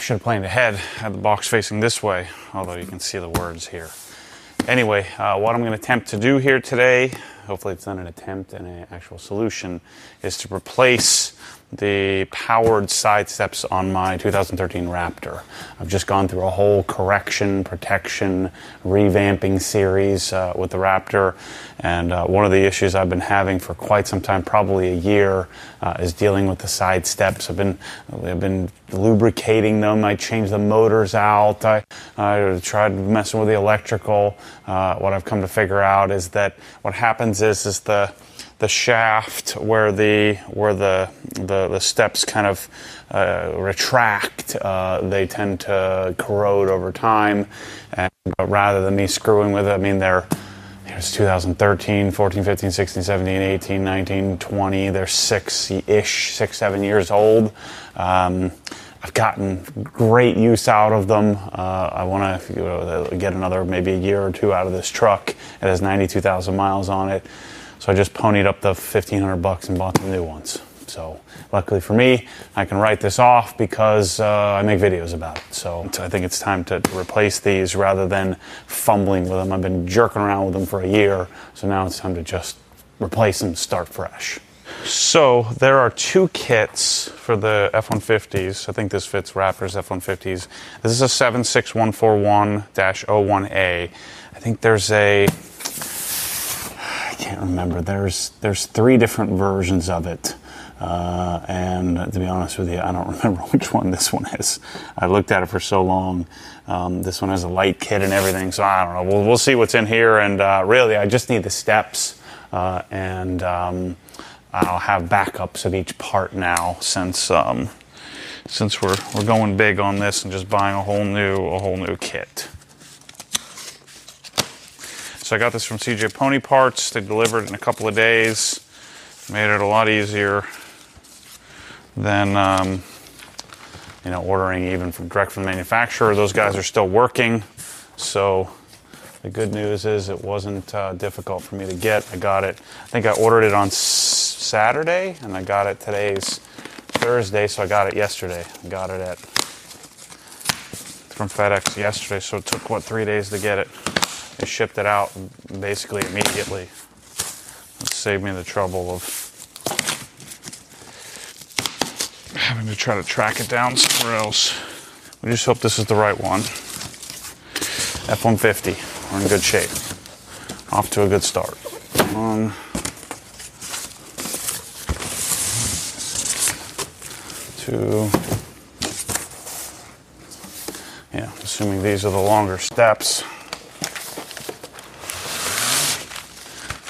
should have planned ahead, had the box facing this way, although you can see the words here. Anyway, what I'm going to attempt to do here today, hopefully it's not an attempt and an actual solution, is to replace the powered side steps on my 2013 Raptor. I've just gone through a whole correction, protection, revamping series with the Raptor, and one of the issues I've been having for quite some time, probably a year, is dealing with the side steps. I've been lubricating them. I changed the motors out. I tried messing with the electrical. What I've come to figure out is that what happens is the shaft where the steps kind of retract, they tend to corrode over time. And rather than me screwing with it, I mean, there's 2013, 14, 15, 16, 17, 18, 19, 20. They're 7 years old. I've gotten great use out of them. I want to get another maybe a year or two out of this truck. It has 92,000 miles on it. So I just ponied up the $1,500 and bought some new ones. So luckily for me, I can write this off because I make videos about it. So I think it's time to replace these rather than fumbling with them. I've been jerking around with them for a year. So now it's time to just replace them, start fresh. So there are two kits for the F150s. I think this fits Raptor's F150s. This is a 76141-01A. I think there's I can't remember. There's three different versions of it, and to be honest with you, I don't remember which one this one is. I looked at it for so long. This one has a light kit and everything, so I don't know. We'll see what's in here, and really, I just need the steps, and I'll have backups of each part now since we're going big on this and just buying a whole new kit. So I got this from CJ Pony Parts. They delivered it in a couple of days. Made it a lot easier than ordering even direct from the manufacturer. Those guys are still working. So the good news is it wasn't difficult for me to get. I got it. I think I ordered it on Saturday, and I got it today's Thursday, so I got it yesterday. I got it from FedEx yesterday, so it took 3 days to get it. They shipped it out basically immediately. It saved me the trouble of having to try to track it down somewhere else. We just hope this is the right one. F150. We're in good shape. Off to a good start. Assuming these are the longer steps.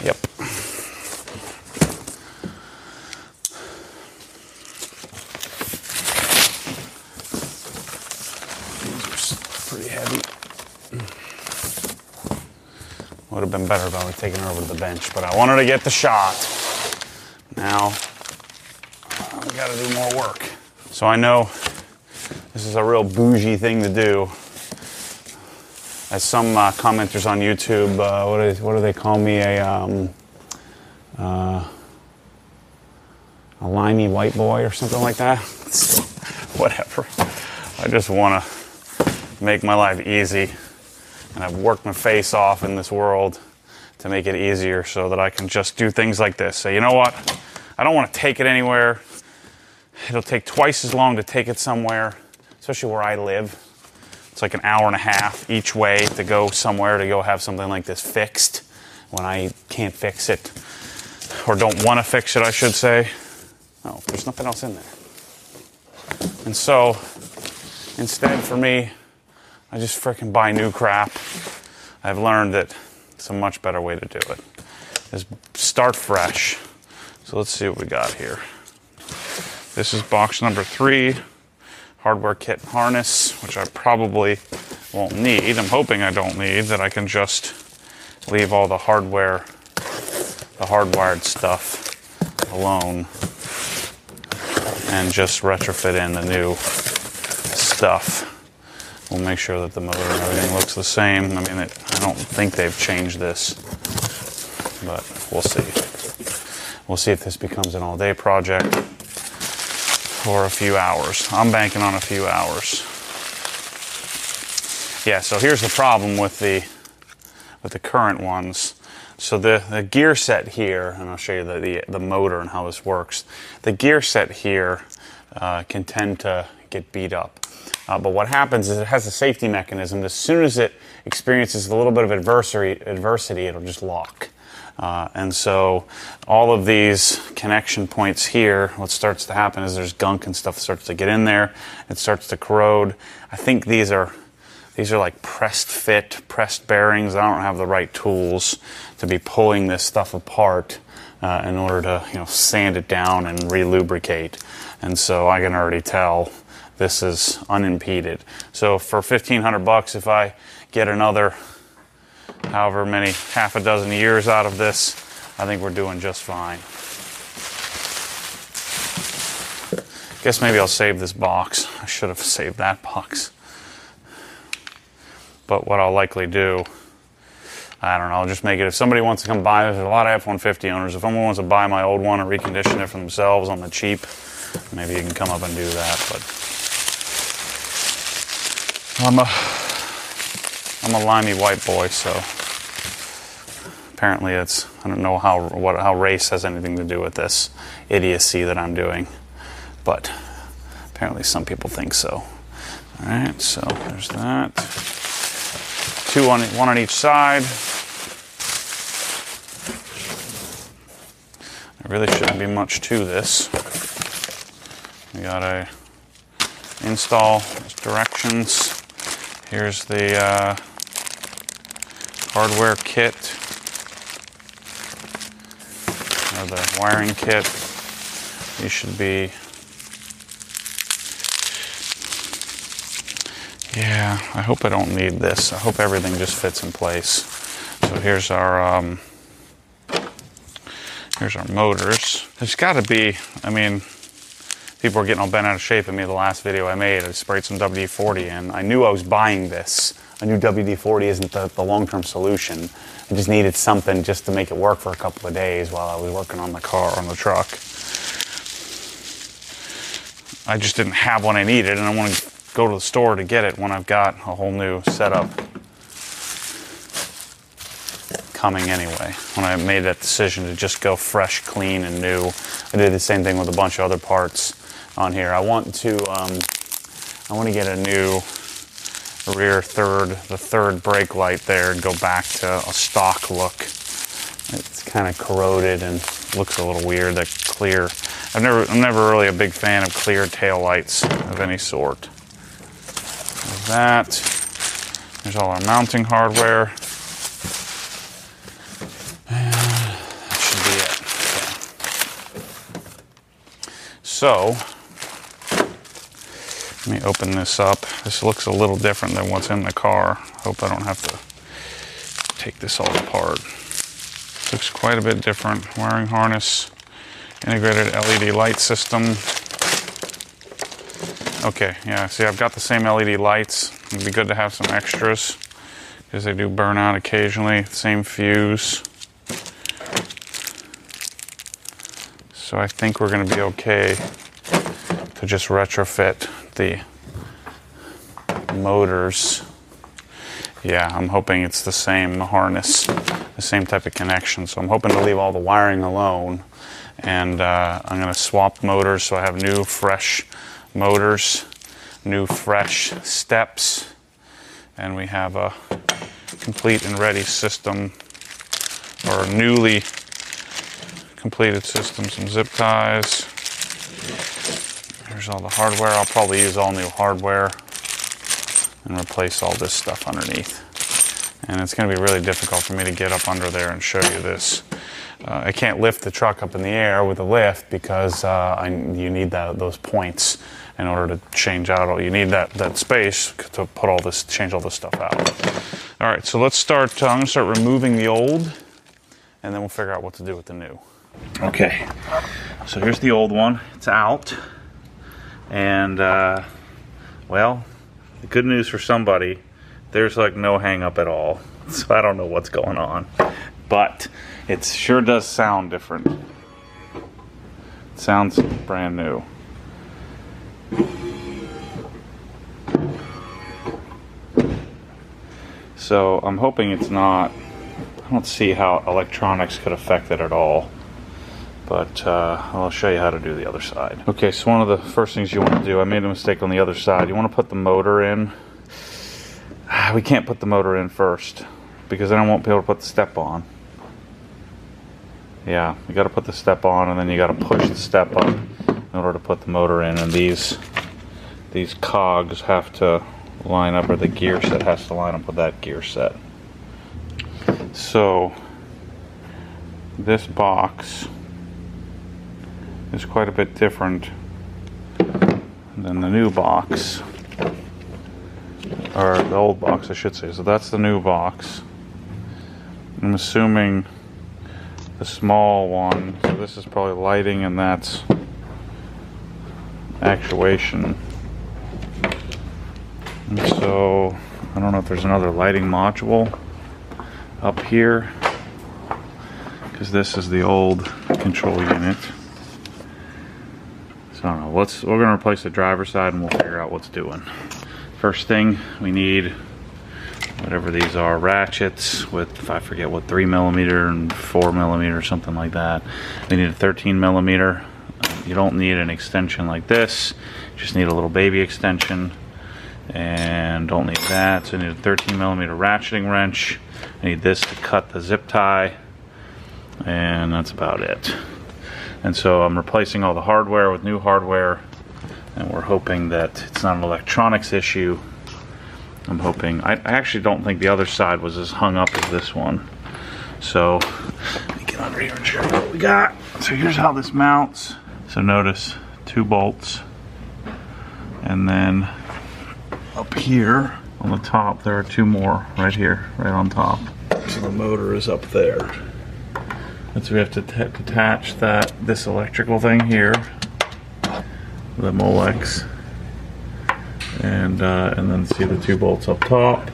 Yep. These are pretty heavy. Would have been better if I would have taken her over to the bench, but I wanted to get the shot. Now, I gotta do more work. So I know this is a real bougie thing to do. As some commenters on YouTube, what do they call me? A limey white boy or something like that? Whatever. I just want to make my life easy. And I've worked my face off in this world to make it easier so that I can just do things like this. Say, you know what? I don't want to take it anywhere. It'll take twice as long to take it somewhere, especially where I live. It's like an hour and a half each way to go somewhere to go have something like this fixed when I can't fix it, or don't want to fix it, I should say. Oh, there's nothing else in there. And so, instead for me, I just frickin' buy new crap. I've learned that it's a much better way to do it. Is start fresh. So let's see what we got here. This is box number 3. Hardware kit harness, which I probably won't need. I'm hoping I don't need, that I can just leave all the hardwired stuff alone and just retrofit in the new stuff. We'll make sure that the motor and everything looks the same. I mean, I don't think they've changed this, but we'll see. We'll see if this becomes an all-day project or a few hours. I'm banking on a few hours. Yeah, so here's the problem with the current ones. So the gear set here, and I'll show you the motor and how this works. The gear set here can tend to get beat up. But what happens is it has a safety mechanism. As soon as it experiences a little bit of adversity, it'll just lock. And so all of these connection points here, what starts to happen is there's gunk and stuff that starts to get in there. It starts to corrode. I think these are like pressed bearings. I don't have the right tools to be pulling this stuff apart in order to sand it down and re-lubricate. And so I can already tell this is unimpeded. So for $1,500, if I get another however many, half a dozen years out of this, I think we're doing just fine. Guess maybe I'll save this box. I should have saved that box. But what I'll likely do, I don't know, I'll just make it, if somebody wants to come buy this, there's a lot of F-150 owners, if someone wants to buy my old one and recondition it for themselves on the cheap, maybe you can come up and do that. But I'm a limey white boy, so apparently I don't know how race has anything to do with this idiocy that I'm doing, but apparently some people think so. All right, so there's that. One on each side. There really shouldn't be much to this. We got a install directions. Here's the hardware kit, or the wiring kit. These should be, yeah, I hope I don't need this. I hope everything just fits in place. So here's our motors. There's got to be, I mean, people were getting all bent out of shape at me the last video I made. I sprayed some WD-40 in. I knew I was buying this. I knew WD-40 isn't the long-term solution. I just needed something just to make it work for a couple of days while I was working on the truck. I just didn't have what I needed, and I want to go to the store to get it when I've got a whole new setup coming anyway. When I made that decision to just go fresh, clean, and new, I did the same thing with a bunch of other parts on here. I want to get a new rear the third brake light there, and go back to a stock look. It's kind of corroded and looks a little weird. That clear. I'm never really a big fan of clear tail lights of any sort. There's that. There's all our mounting hardware. And that should be it. Okay. So, let me open this up. This looks a little different than what's in the car. Hope I don't have to take this all apart. Looks quite a bit different. Wiring harness, integrated LED light system. Okay, yeah, see, I've got the same LED lights. It'd be good to have some extras because they do burn out occasionally. Same fuse. So I think we're going to be okay to just retrofit the motors. Yeah, I'm hoping it's the same harness, the same type of connection. So I'm hoping to leave all the wiring alone. And I'm going to swap motors so I have new, fresh motors, new, fresh steps. And we have a complete and ready system, or a newly completed system, some zip ties. Here's all the hardware. I'll probably use all new hardware and replace all this stuff underneath. And it's going to be really difficult for me to get up under there and show you this. I can't lift the truck up in the air with a lift because you need those points in order to change out. You need that space to put all this, change all this stuff out. All right, so let's start. I'm going to start removing the old, and then we'll figure out what to do with the new. Okay, so here's the old one. It's out, and well, the good news for somebody, there's like no hang up at all. So I don't know what's going on, but it sure does sound different. It sounds brand new. So I'm hoping it's not. I don't see how electronics could affect it at all. But I'll show you how to do the other side. Okay, so one of the first things you want to do, I made a mistake on the other side. You want to put the motor in. We can't put the motor in first because then I won't be able to put the step on. Yeah, you got to put the step on, and then you got to push the step up in order to put the motor in. And these cogs have to line up, or the gear set has to line up with that gear set. So this box is quite a bit different than the new box, or the old box I should say. So that's the new box. I'm assuming the small one, so this is probably lighting and that's actuation. And so I don't know if there's another lighting module up here, because this is the old control unit. So I don't know, we're gonna replace the driver's side and we'll figure out what's doing. First thing, we need whatever these are, ratchets with, I forget what, 3mm and 4mm, something like that. We need a 13mm. You don't need an extension like this, you just need a little baby extension, and don't need that. So you need a 13mm ratcheting wrench. I need this to cut the zip tie, and that's about it. And so I'm replacing all the hardware with new hardware, and we're hoping that it's not an electronics issue. I'm hoping, I actually don't think the other side was as hung up as this one. So let me get under here and show you what we got. So here's how this mounts. So notice 2 bolts, and then up here on the top there are 2 more right here, right on top. So the motor is up there. And so we have to detach this electrical thing here, the Molex, and then see the 2 bolts up top.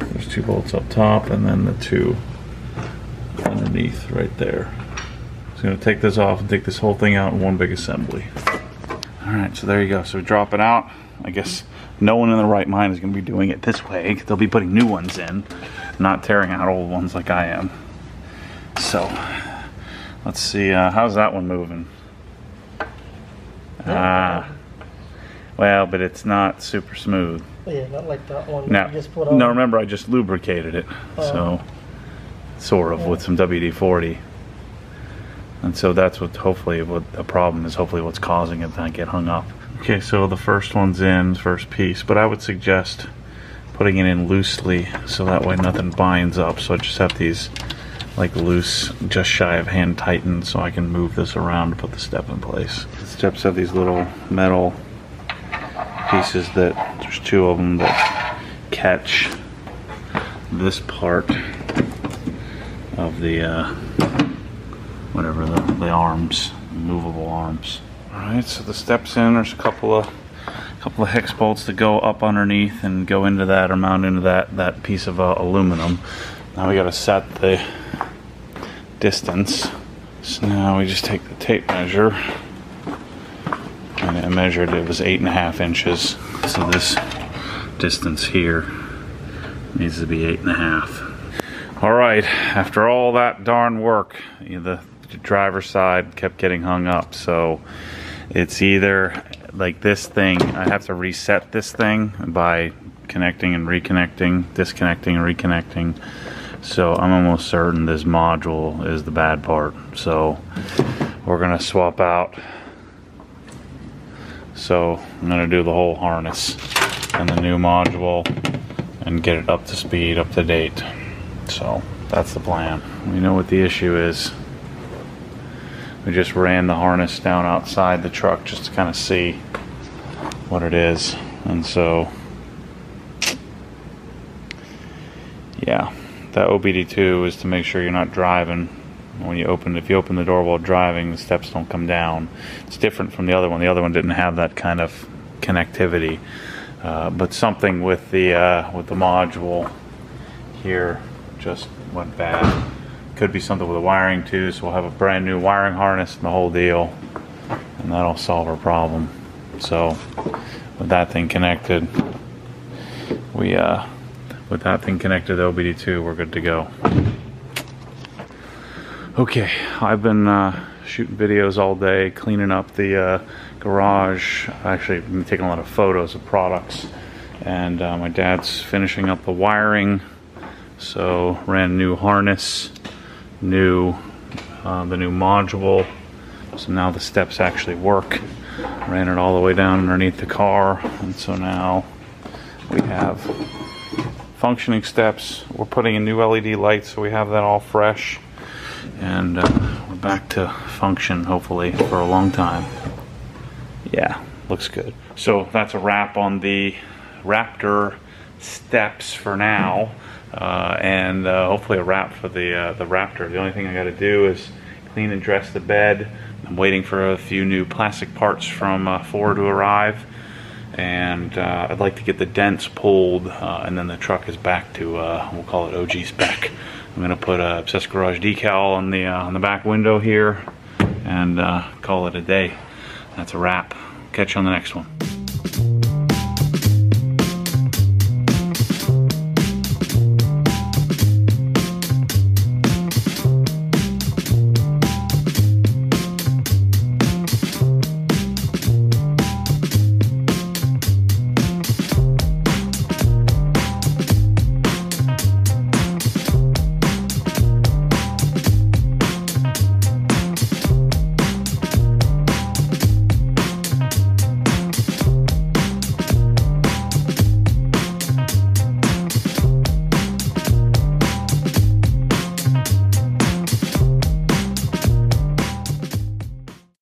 There's 2 bolts up top, and then the 2 underneath right there. So I'm going to take this off and take this whole thing out in one big assembly. Alright, so there you go. So we drop it out. I guess no one in their right mind is going to be doing it this way. They'll be putting new ones in, not tearing out old ones like I am. So let's see, how's that one moving? Well, but it's not super smooth. Yeah, not like that one. Now, you just put on. no, remember I just lubricated it, so sort of with some WD-40, and so that's what hopefully what the problem is. Hopefully, what's causing it to not get hung up. Okay, so the first one's in, first piece, but I would suggest putting it in loosely so that way nothing binds up. So I just have these like loose, just shy of hand tightened, so I can move this around to put the step in place. The steps have these little metal pieces that, there's 2 of them that catch this part of the whatever the arms, movable arms. Alright, so the steps in, there's a couple of hex bolts that go up underneath and go into that, or mount into that piece of aluminum. Now we got to set the distance. So now we just take the tape measure, and I measured it was 8.5 inches. So this distance here needs to be 8.5. All right, after all that darn work, the driver's side kept getting hung up. So it's either like this thing, I have to reset this thing by connecting and reconnecting, disconnecting and reconnecting. So I'm almost certain this module is the bad part. So we're gonna swap out. So I'm gonna do the whole harness and the new module and get it up to speed, up to date. So that's the plan. We know what the issue is. We just ran the harness down outside the truck just to kind of see what it is. And so, yeah, that OBD2 is to make sure you're not driving. When you open, if you open the door while driving, the steps don't come down. It's different from the other one. The other one didn't have that kind of connectivity. But something with the module here just went bad. Could be something with the wiring too, so we'll have a brand new wiring harness and the whole deal, and that'll solve our problem. So with that thing connected, with that thing connected to OBD2, we're good to go. Okay, I've been shooting videos all day, cleaning up the garage. Actually, I'm taking a lot of photos of products, and my dad's finishing up the wiring. So ran a new harness, the new module. So now the steps actually work. Ran it all the way down underneath the car, and so now we have functioning steps. We're putting in new LED lights, so we have that all fresh, and we're back to function hopefully for a long time. Yeah, looks good. So that's a wrap on the Raptor steps for now, and hopefully a wrap for the Raptor. The only thing I got to do is clean and dress the bed. I'm waiting for a few new plastic parts from Ford to arrive, and I'd like to get the dents pulled, and then the truck is back to we'll call it OG spec. I'm gonna put a Obsessed Garage decal on the back window here, and call it a day. That's a wrap. Catch you on the next one.